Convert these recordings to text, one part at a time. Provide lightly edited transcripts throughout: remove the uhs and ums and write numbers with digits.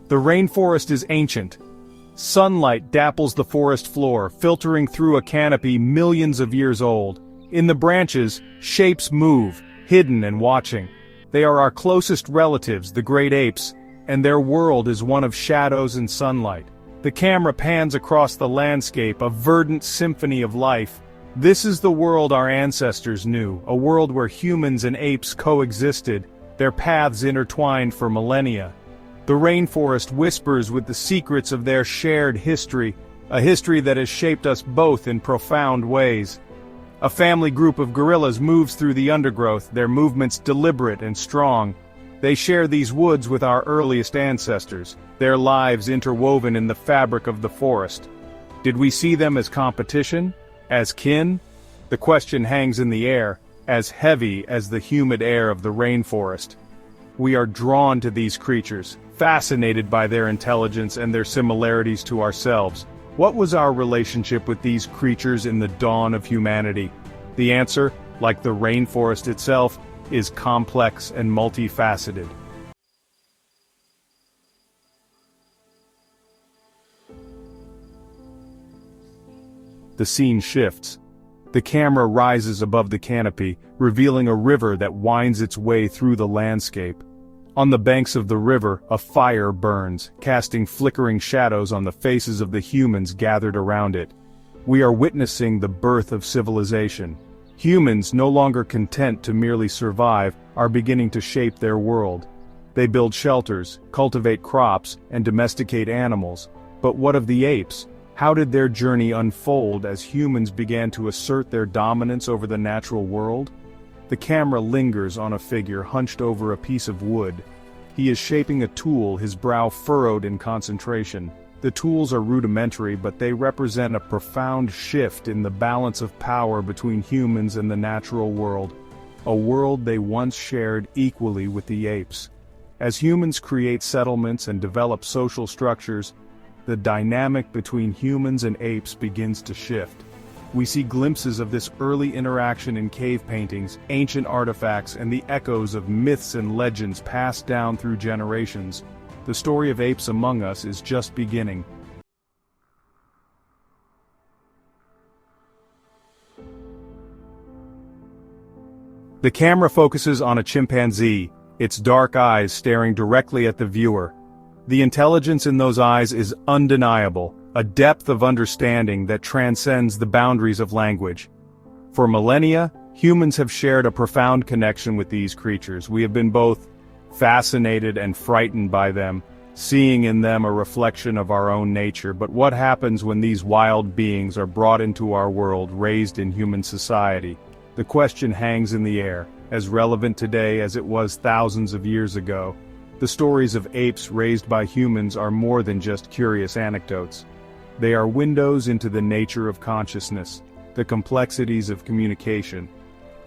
The rainforest is ancient. Sunlight dapples the forest floor, filtering through a canopy millions of years old. In the branches, shapes move, hidden and watching. They are our closest relatives, the great apes, and their world is one of shadows and sunlight. The camera pans across the landscape, a verdant symphony of life. This is the world our ancestors knew, a world where humans and apes coexisted, their paths intertwined for millennia. The rainforest whispers with the secrets of their shared history, a history that has shaped us both in profound ways. A family group of gorillas moves through the undergrowth, their movements deliberate and strong. They share these woods with our earliest ancestors, their lives interwoven in the fabric of the forest. Did we see them as competition? As kin? The question hangs in the air, as heavy as the humid air of the rainforest. We are drawn to these creatures, fascinated by their intelligence and their similarities to ourselves. What was our relationship with these creatures in the dawn of humanity? The answer, like the rainforest itself, is complex and multifaceted. The scene shifts. The camera rises above the canopy, revealing a river that winds its way through the landscape. On the banks of the river, a fire burns, casting flickering shadows on the faces of the humans gathered around it. We are witnessing the birth of civilization. Humans, no longer content to merely survive, are beginning to shape their world. They build shelters, cultivate crops, and domesticate animals. But what of the apes? How did their journey unfold as humans began to assert their dominance over the natural world? The camera lingers on a figure hunched over a piece of wood. He is shaping a tool, his brow furrowed in concentration. The tools are rudimentary, but they represent a profound shift in the balance of power between humans and the natural world, a world they once shared equally with the apes. As humans create settlements and develop social structures, the dynamic between humans and apes begins to shift. We see glimpses of this early interaction in cave paintings, ancient artifacts, and the echoes of myths and legends passed down through generations. The story of apes among us is just beginning. The camera focuses on a chimpanzee, its dark eyes staring directly at the viewer. The intelligence in those eyes is undeniable, a depth of understanding that transcends the boundaries of language. For millennia, humans have shared a profound connection with these creatures. We have been both fascinated and frightened by them, seeing in them a reflection of our own nature. But what happens when these wild beings are brought into our world, raised in human society? The question hangs in the air, as relevant today as it was thousands of years ago. The stories of apes raised by humans are more than just curious anecdotes. They are windows into the nature of consciousness, the complexities of communication,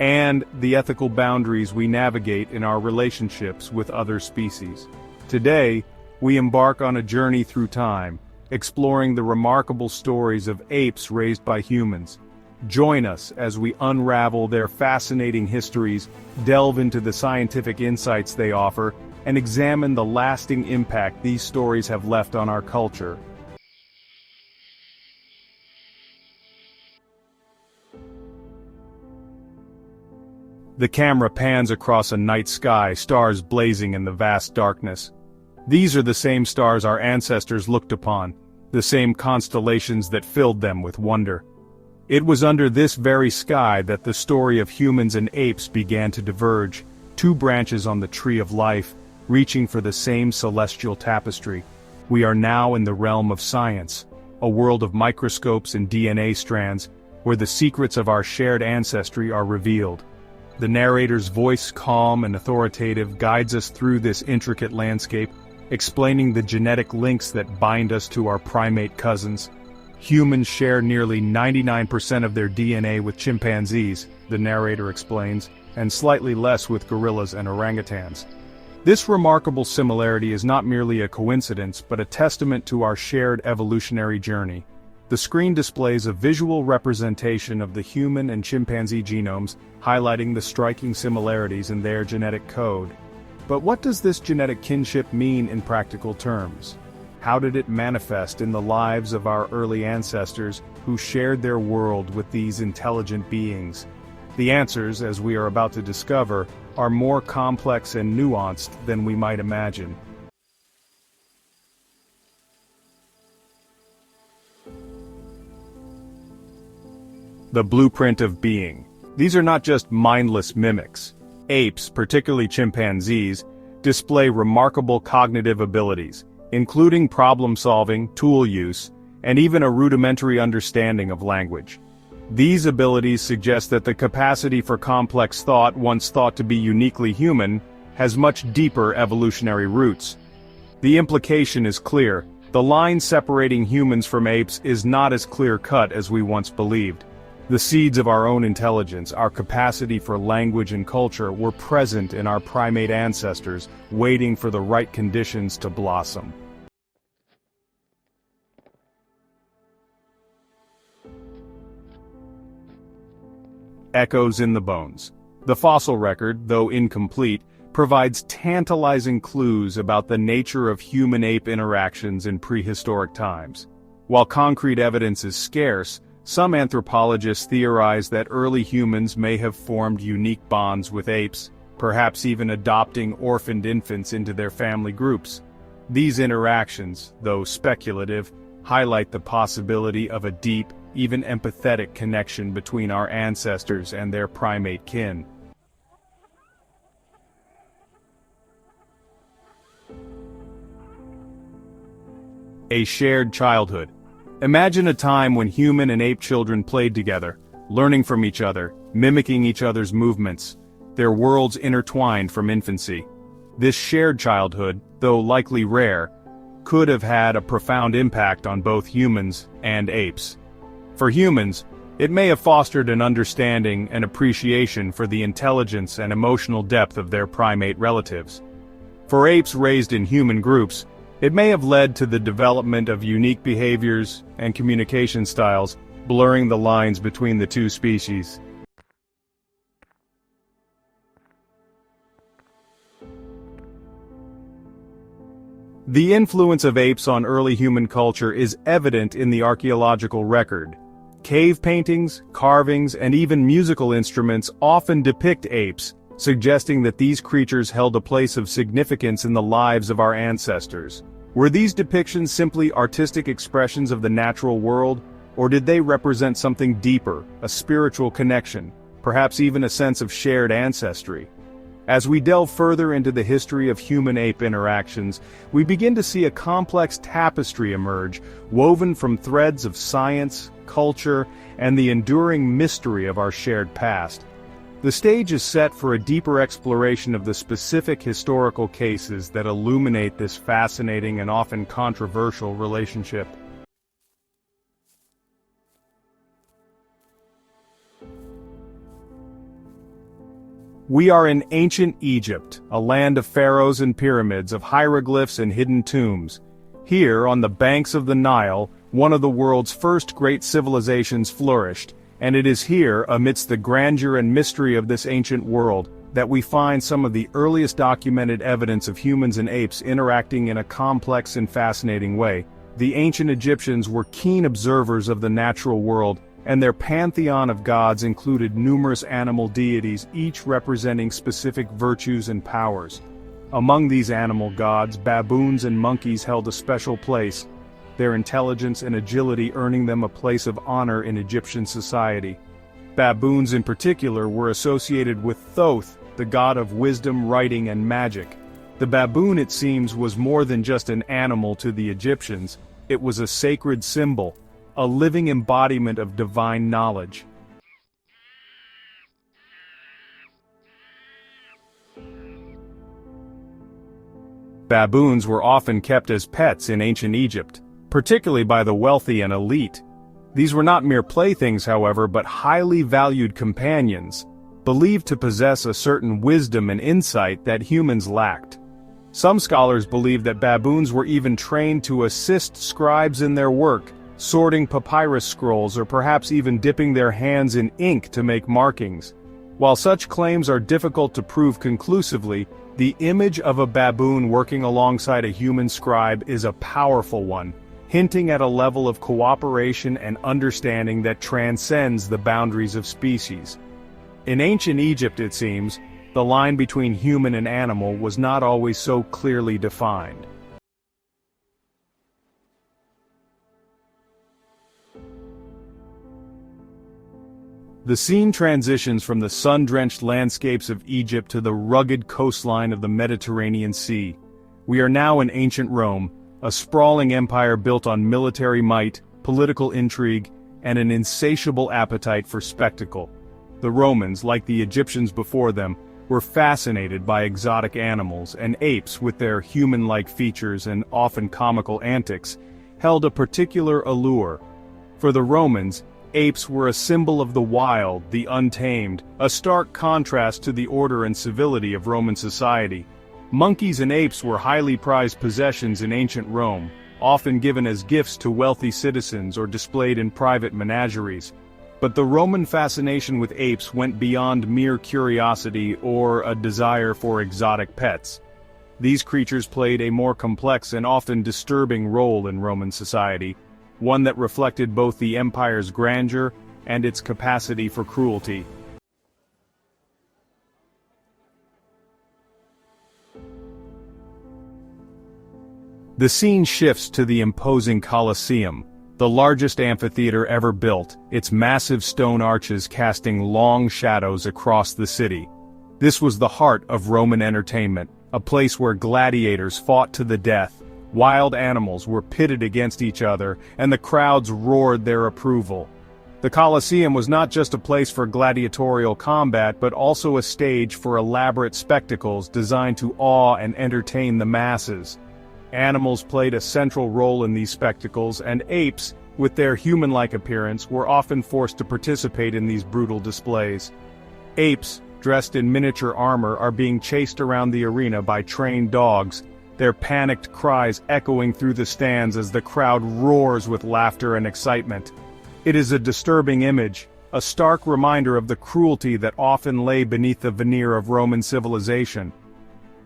and the ethical boundaries we navigate in our relationships with other species. Today, we embark on a journey through time, exploring the remarkable stories of apes raised by humans. Join us as we unravel their fascinating histories, delve into the scientific insights they offer, and examine the lasting impact these stories have left on our culture. The camera pans across a night sky, stars blazing in the vast darkness. These are the same stars our ancestors looked upon, the same constellations that filled them with wonder. It was under this very sky that the story of humans and apes began to diverge, two branches on the tree of life, reaching for the same celestial tapestry. We are now in the realm of science, a world of microscopes and DNA strands, where the secrets of our shared ancestry are revealed. The narrator's voice, calm and authoritative, guides us through this intricate landscape, explaining the genetic links that bind us to our primate cousins. Humans share nearly 99% of their DNA with chimpanzees, the narrator explains, and slightly less with gorillas and orangutans. This remarkable similarity is not merely a coincidence, but a testament to our shared evolutionary journey. The screen displays a visual representation of the human and chimpanzee genomes, highlighting the striking similarities in their genetic code. But what does this genetic kinship mean in practical terms? How did it manifest in the lives of our early ancestors who shared their world with these intelligent beings? The answers, as we are about to discover, are more complex and nuanced than we might imagine. The blueprint of being. These are not just mindless mimics. Apes, particularly chimpanzees, display remarkable cognitive abilities, including problem-solving, tool use, and even a rudimentary understanding of language. These abilities suggest that the capacity for complex thought, once thought to be uniquely human, has much deeper evolutionary roots. The implication is clear: the line separating humans from apes is not as clear-cut as we once believed. The seeds of our own intelligence, our capacity for language and culture, were present in our primate ancestors, waiting for the right conditions to blossom. Echoes in the bones. The fossil record, though incomplete, provides tantalizing clues about the nature of human-ape interactions in prehistoric times. While concrete evidence is scarce, some anthropologists theorize that early humans may have formed unique bonds with apes, perhaps even adopting orphaned infants into their family groups. These interactions, though speculative, highlight the possibility of a deep, even empathetic connection between our ancestors and their primate kin. A shared childhood. Imagine a time when human and ape children played together, learning from each other, mimicking each other's movements, their worlds intertwined from infancy. This shared childhood, though likely rare, could have had a profound impact on both humans and apes. For humans, it may have fostered an understanding and appreciation for the intelligence and emotional depth of their primate relatives. For apes raised in human groups, it may have led to the development of unique behaviors and communication styles, blurring the lines between the two species. The influence of apes on early human culture is evident in the archaeological record. Cave paintings, carvings, and even musical instruments often depict apes, suggesting that these creatures held a place of significance in the lives of our ancestors. Were these depictions simply artistic expressions of the natural world, or did they represent something deeper, a spiritual connection, perhaps even a sense of shared ancestry? As we delve further into the history of human-ape interactions, we begin to see a complex tapestry emerge, woven from threads of science, culture, and the enduring mystery of our shared past. The stage is set for a deeper exploration of the specific historical cases that illuminate this fascinating and often controversial relationship. We are in ancient Egypt, a land of pharaohs and pyramids, of hieroglyphs and hidden tombs. Here, on the banks of the Nile, one of the world's first great civilizations flourished, and it is here, amidst the grandeur and mystery of this ancient world, that we find some of the earliest documented evidence of humans and apes interacting in a complex and fascinating way. The ancient Egyptians were keen observers of the natural world, and their pantheon of gods included numerous animal deities, each representing specific virtues and powers. Among these animal gods, baboons and monkeys held a special place, their intelligence and agility earning them a place of honor in Egyptian society. Baboons in particular were associated with Thoth, the god of wisdom, writing, and magic. The baboon, it seems, was more than just an animal to the Egyptians. It was a sacred symbol, a living embodiment of divine knowledge. Baboons were often kept as pets in ancient Egypt, particularly by the wealthy and elite. These were not mere playthings, however, but highly valued companions, believed to possess a certain wisdom and insight that humans lacked. Some scholars believe that baboons were even trained to assist scribes in their work, sorting papyrus scrolls or perhaps even dipping their hands in ink to make markings. While such claims are difficult to prove conclusively, The image of a baboon working alongside a human scribe is a powerful one, hinting at a level of cooperation and understanding that transcends the boundaries of species. In ancient Egypt, it seems, the line between human and animal was not always so clearly defined. The scene transitions from the sun-drenched landscapes of Egypt to the rugged coastline of the Mediterranean Sea. We are now in ancient Rome, a sprawling empire built on military might, political intrigue, and an insatiable appetite for spectacle. The Romans, like the Egyptians before them, were fascinated by exotic animals, and apes, with their human-like features and often comical antics, held a particular allure. For the Romans, apes were a symbol of the wild, the untamed, a stark contrast to the order and civility of Roman society. Monkeys and apes were highly prized possessions in ancient Rome, often given as gifts to wealthy citizens or displayed in private menageries. But the Roman fascination with apes went beyond mere curiosity or a desire for exotic pets. These creatures played a more complex and often disturbing role in Roman society, one that reflected both the empire's grandeur and its capacity for cruelty. The scene shifts to the imposing Colosseum, the largest amphitheater ever built, its massive stone arches casting long shadows across the city. This was the heart of Roman entertainment, a place where gladiators fought to the death, wild animals were pitted against each other, and the crowds roared their approval. The Colosseum was not just a place for gladiatorial combat but also a stage for elaborate spectacles designed to awe and entertain the masses. Animals played a central role in these spectacles, and apes, with their human-like appearance, were often forced to participate in these brutal displays. Apes, dressed in miniature armor, are being chased around the arena by trained dogs, their panicked cries echoing through the stands as the crowd roars with laughter and excitement. It is a disturbing image, a stark reminder of the cruelty that often lay beneath the veneer of Roman civilization.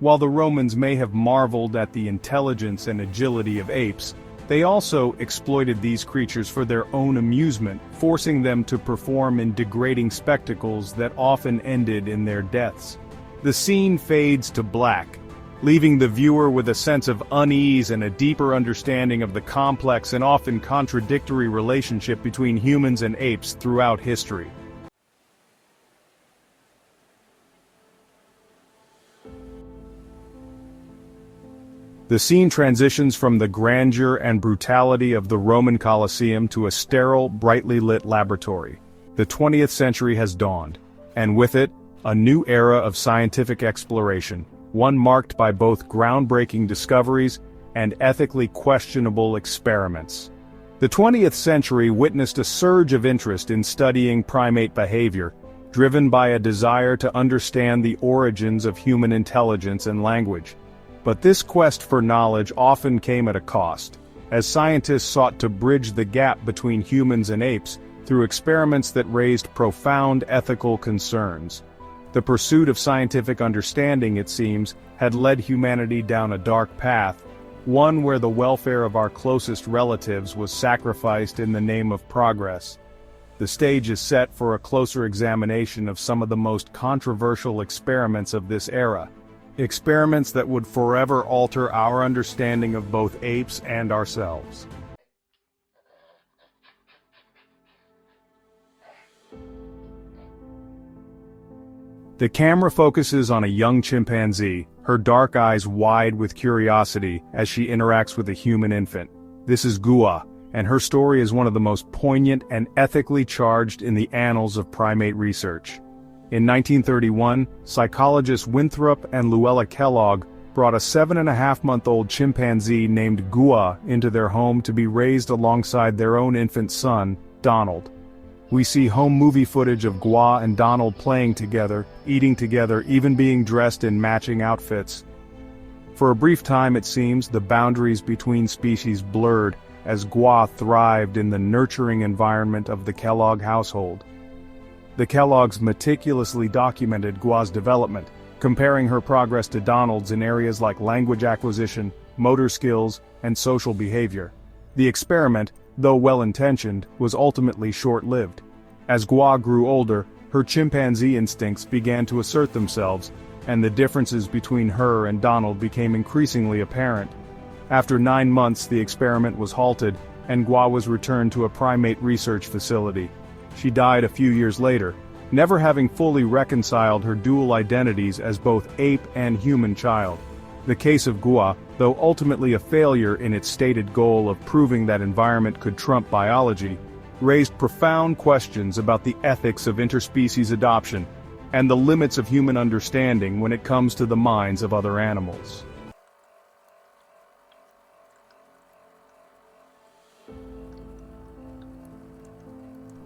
While the Romans may have marveled at the intelligence and agility of apes, they also exploited these creatures for their own amusement, forcing them to perform in degrading spectacles that often ended in their deaths. The scene fades to black, leaving the viewer with a sense of unease and a deeper understanding of the complex and often contradictory relationship between humans and apes throughout history. The scene transitions from the grandeur and brutality of the Roman Colosseum to a sterile, brightly lit laboratory. The 20th century has dawned, and with it, a new era of scientific exploration, one marked by both groundbreaking discoveries and ethically questionable experiments. The 20th century witnessed a surge of interest in studying primate behavior, driven by a desire to understand the origins of human intelligence and language. But this quest for knowledge often came at a cost, as scientists sought to bridge the gap between humans and apes through experiments that raised profound ethical concerns. The pursuit of scientific understanding, it seems, had led humanity down a dark path, one where the welfare of our closest relatives was sacrificed in the name of progress. The stage is set for a closer examination of some of the most controversial experiments of this era. Experiments that would forever alter our understanding of both apes and ourselves. The camera focuses on a young chimpanzee, her dark eyes wide with curiosity as she interacts with a human infant. This is Gua, and her story is one of the most poignant and ethically charged in the annals of primate research. In 1931, psychologists Winthrop and Luella Kellogg brought a 7.5-month-old chimpanzee named Gua into their home to be raised alongside their own infant son, Donald. We see home movie footage of Gua and Donald playing together, eating together, even being dressed in matching outfits. For a brief time, it seems, the boundaries between species blurred as Gua thrived in the nurturing environment of the Kellogg household. The Kellogg's meticulously documented Gua's development, comparing her progress to Donald's in areas like language acquisition, motor skills, and social behavior. The experiment, though well-intentioned, was ultimately short-lived. As Gua grew older, her chimpanzee instincts began to assert themselves, and the differences between her and Donald became increasingly apparent. After 9 months, the experiment was halted, and Gua was returned to a primate research facility. She died a few years later, never having fully reconciled her dual identities as both ape and human child. The Case of Gua, though ultimately a failure in its stated goal of proving that environment could trump biology, raised profound questions about the ethics of interspecies adoption and the limits of human understanding when it comes to the minds of other animals.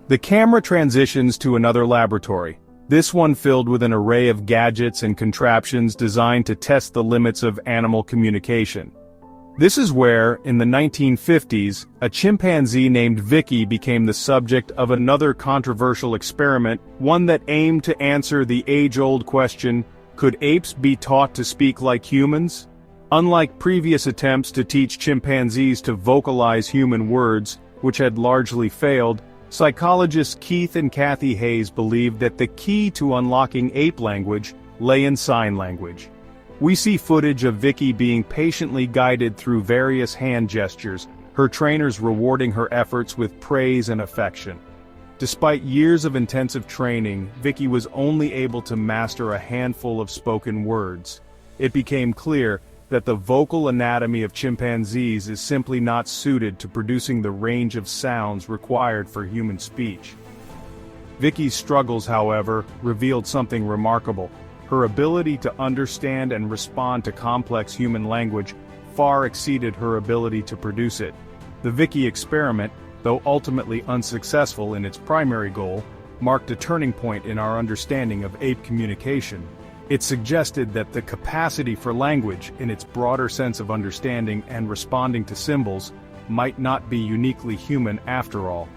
The camera transitions to another laboratory, this one filled with an array of gadgets and contraptions designed to test the limits of animal communication. This is where, in the 1950s, a chimpanzee named Vicky became the subject of another controversial experiment, one that aimed to answer the age-old question, could apes be taught to speak like humans? Unlike previous attempts to teach chimpanzees to vocalize human words, which had largely failed, psychologists Keith and Kathy Hayes believed that the key to unlocking ape language lay in sign language. We see footage of Vicky being patiently guided through various hand gestures, her trainers rewarding her efforts with praise and affection. Despite years of intensive training, Vicky was only able to master a handful of spoken words. It became clear that the vocal anatomy of chimpanzees is simply not suited to producing the range of sounds required for human speech. Vicky's struggles, however, revealed something remarkable. Her ability to understand and respond to complex human language far exceeded her ability to produce it. The Vicky experiment, though ultimately unsuccessful in its primary goal, marked a turning point in our understanding of ape communication. It suggested that the capacity for language, in its broader sense of understanding and responding to symbols, might not be uniquely human after all.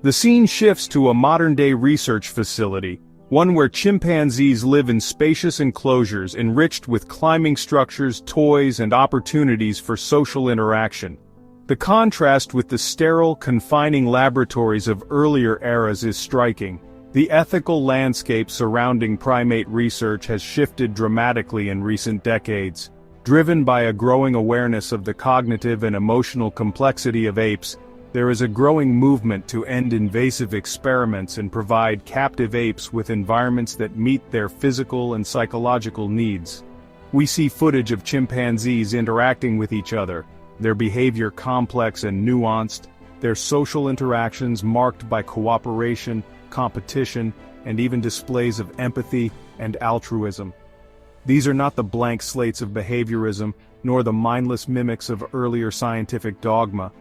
The scene shifts to a modern-day research facility, one where chimpanzees live in spacious enclosures enriched with climbing structures, toys, and opportunities for social interaction. The contrast with the sterile, confining laboratories of earlier eras is striking. The ethical landscape surrounding primate research has shifted dramatically in recent decades. Driven by a growing awareness of the cognitive and emotional complexity of apes, there is a growing movement to end invasive experiments and provide captive apes with environments that meet their physical and psychological needs. We see footage of chimpanzees interacting with each other, their behavior complex and nuanced, their social interactions marked by cooperation, competition, and even displays of empathy and altruism. These are not the blank slates of behaviorism, nor the mindless mimics of earlier scientific dogma.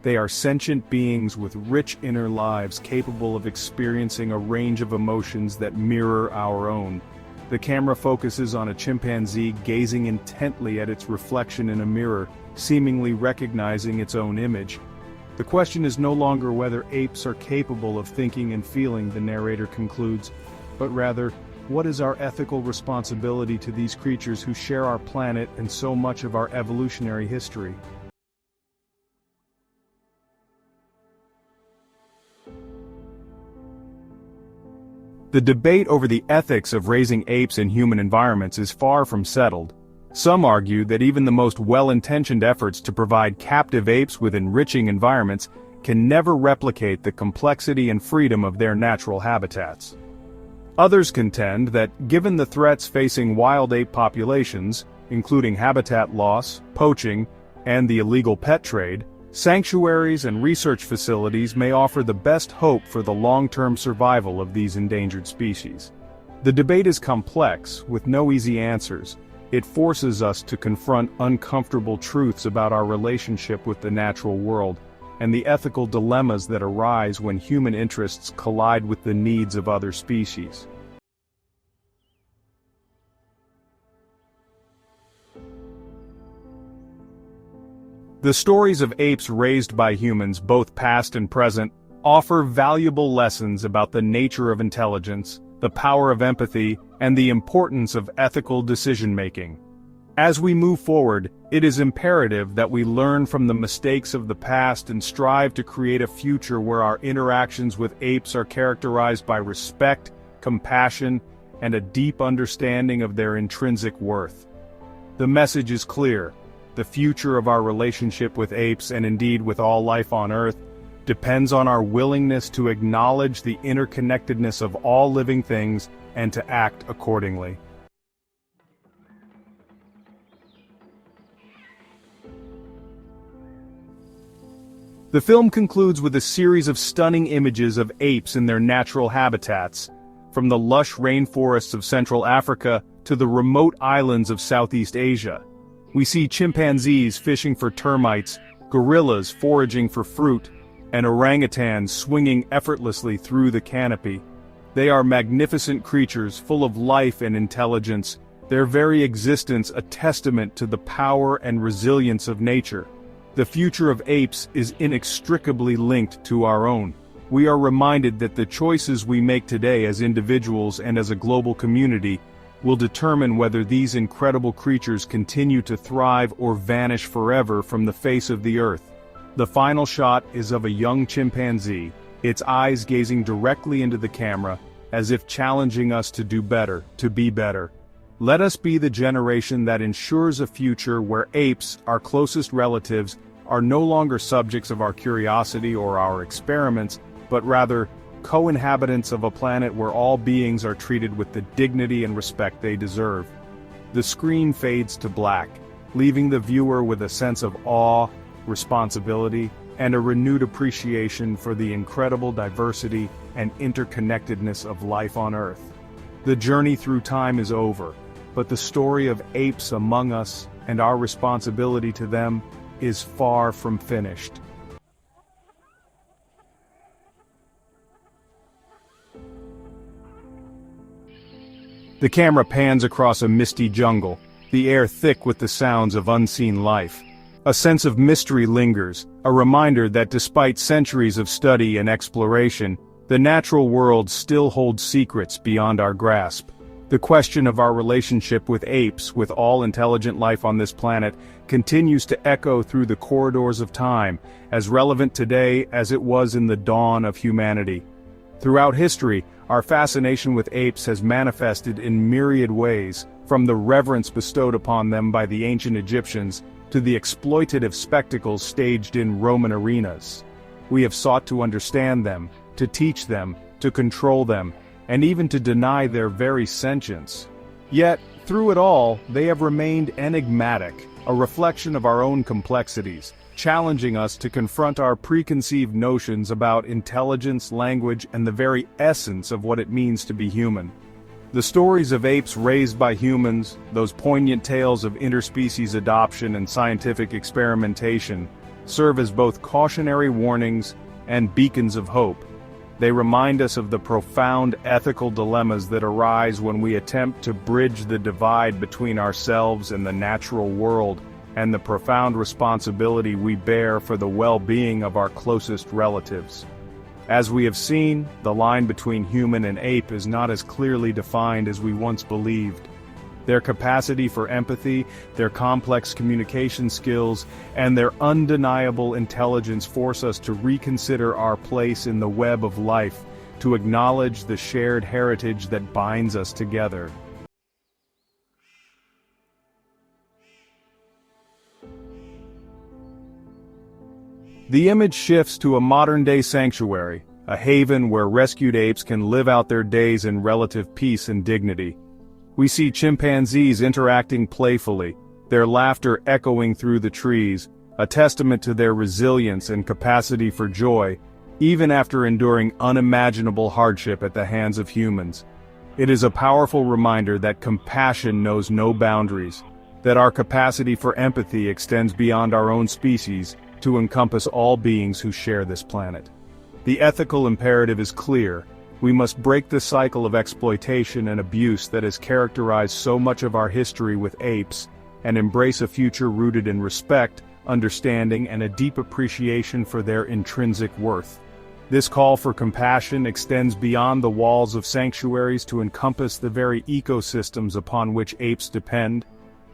They are sentient beings with rich inner lives capable of experiencing a range of emotions that mirror our own. The camera focuses on a chimpanzee gazing intently at its reflection in a mirror, seemingly recognizing its own image. The question is no longer whether apes are capable of thinking and feeling, the narrator concludes, but rather, what is our ethical responsibility to these creatures who share our planet and so much of our evolutionary history? The debate over the ethics of raising apes in human environments is far from settled. Some argue that even the most well-intentioned efforts to provide captive apes with enriching environments can never replicate the complexity and freedom of their natural habitats. Others contend that, given the threats facing wild ape populations, including habitat loss, poaching, and the illegal pet trade, sanctuaries and research facilities may offer the best hope for the long-term survival of these endangered species. The debate is complex, with no easy answers. It forces us to confront uncomfortable truths about our relationship with the natural world, and the ethical dilemmas that arise when human interests collide with the needs of other species. The stories of apes raised by humans, both past and present, offer valuable lessons about the nature of intelligence, the power of empathy, and the importance of ethical decision-making. As we move forward, it is imperative that we learn from the mistakes of the past and strive to create a future where our interactions with apes are characterized by respect, compassion, and a deep understanding of their intrinsic worth. The message is clear: the future of our relationship with apes, and indeed with all life on Earth, depends on our willingness to acknowledge the interconnectedness of all living things and to act accordingly. The film concludes with a series of stunning images of apes in their natural habitats, from the lush rainforests of Central Africa to the remote islands of Southeast Asia. We see chimpanzees fishing for termites, gorillas foraging for fruit, and orangutans swinging effortlessly through the canopy. They are magnificent creatures full of life and intelligence, their very existence a testament to the power and resilience of nature. The future of apes is inextricably linked to our own. We are reminded that the choices we make today as individuals and as a global community will determine whether these incredible creatures continue to thrive or vanish forever from the face of the earth. The final shot is of a young chimpanzee, its eyes gazing directly into the camera, as if challenging us to do better, to be better. Let us be the generation that ensures a future where apes, our closest relatives, are no longer subjects of our curiosity or our experiments, but rather co-inhabitants of a planet where all beings are treated with the dignity and respect they deserve. The screen fades to black, leaving the viewer with a sense of awe, responsibility, and a renewed appreciation for the incredible diversity and interconnectedness of life on Earth. The journey through time is over, but the story of apes among us and our responsibility to them is far from finished. The camera pans across a misty jungle, the air thick with the sounds of unseen life. A sense of mystery lingers, a reminder that despite centuries of study and exploration, the natural world still holds secrets beyond our grasp. The question of our relationship with apes, with all intelligent life on this planet, continues to echo through the corridors of time, as relevant today as it was in the dawn of humanity. Throughout history, our fascination with apes has manifested in myriad ways, from the reverence bestowed upon them by the ancient Egyptians to the exploitative spectacles staged in Roman arenas. We have sought to understand them, to teach them, to control them, and even to deny their very sentience. Yet, through it all, they have remained enigmatic, a reflection of our own complexities, challenging us to confront our preconceived notions about intelligence, language, and the very essence of what it means to be human. The stories of apes raised by humans, those poignant tales of interspecies adoption and scientific experimentation, serve as both cautionary warnings and beacons of hope. They remind us of the profound ethical dilemmas that arise when we attempt to bridge the divide between ourselves and the natural world, and the profound responsibility we bear for the well-being of our closest relatives. As we have seen, the line between human and ape is not as clearly defined as we once believed. Their capacity for empathy, their complex communication skills, and their undeniable intelligence force us to reconsider our place in the web of life, to acknowledge the shared heritage that binds us together. The image shifts to a modern-day sanctuary, a haven where rescued apes can live out their days in relative peace and dignity. We see chimpanzees interacting playfully, their laughter echoing through the trees, a testament to their resilience and capacity for joy, even after enduring unimaginable hardship at the hands of humans. It is a powerful reminder that compassion knows no boundaries, that our capacity for empathy extends beyond our own species, to encompass all beings who share this planet. The ethical imperative is clear. We must break the cycle of exploitation and abuse that has characterized so much of our history with apes, and embrace a future rooted in respect, understanding, and a deep appreciation for their intrinsic worth. This call for compassion extends beyond the walls of sanctuaries to encompass the very ecosystems upon which apes depend.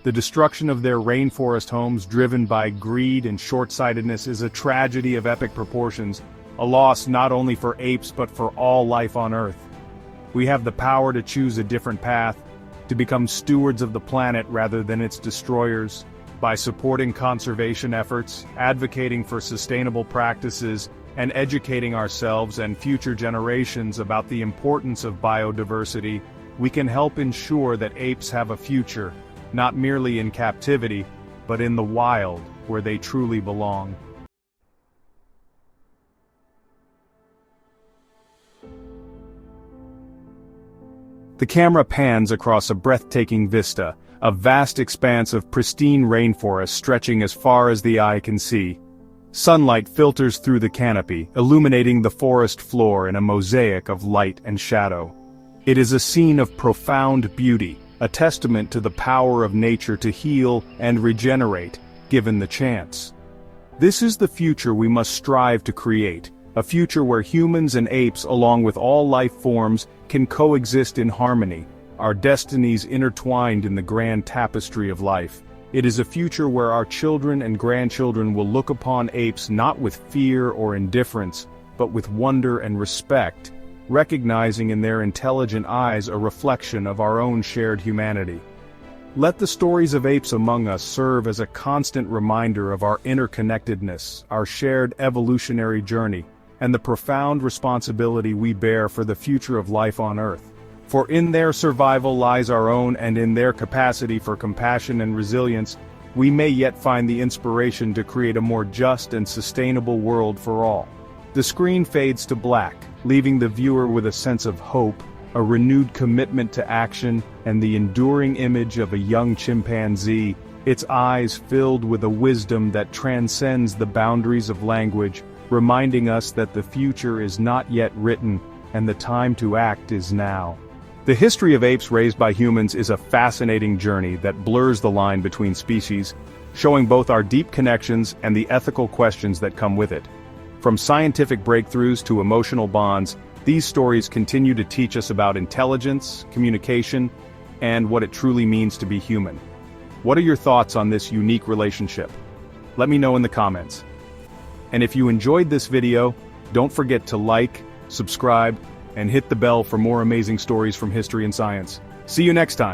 The destruction of their rainforest homes, driven by greed and short-sightedness, is a tragedy of epic proportions, a loss not only for apes but for all life on Earth. We have the power to choose a different path, to become stewards of the planet rather than its destroyers. By supporting conservation efforts, advocating for sustainable practices, and educating ourselves and future generations about the importance of biodiversity, we can help ensure that apes have a future, not merely in captivity, but in the wild, where they truly belong. The camera pans across a breathtaking vista, a vast expanse of pristine rainforest stretching as far as the eye can see. Sunlight filters through the canopy, illuminating the forest floor in a mosaic of light and shadow. It is a scene of profound beauty, a testament to the power of nature to heal and regenerate, given the chance. This is the future we must strive to create, a future where humans and apes, along with all life forms, can coexist in harmony, our destinies intertwined in the grand tapestry of life. It is a future where our children and grandchildren will look upon apes not with fear or indifference, but with wonder and respect, recognizing in their intelligent eyes a reflection of our own shared humanity. Let the stories of apes among us serve as a constant reminder of our interconnectedness, our shared evolutionary journey, and the profound responsibility we bear for the future of life on Earth. For in their survival lies our own, and in their capacity for compassion and resilience, we may yet find the inspiration to create a more just and sustainable world for all. The screen fades to black, leaving the viewer with a sense of hope, a renewed commitment to action, and the enduring image of a young chimpanzee, its eyes filled with a wisdom that transcends the boundaries of language, reminding us that the future is not yet written, and the time to act is now. The history of apes raised by humans is a fascinating journey that blurs the line between species, showing both our deep connections and the ethical questions that come with it. From scientific breakthroughs to emotional bonds, these stories continue to teach us about intelligence, communication, and what it truly means to be human. What are your thoughts on this unique relationship? Let me know in the comments. And if you enjoyed this video, don't forget to like, subscribe, and hit the bell for more amazing stories from history and science. See you next time.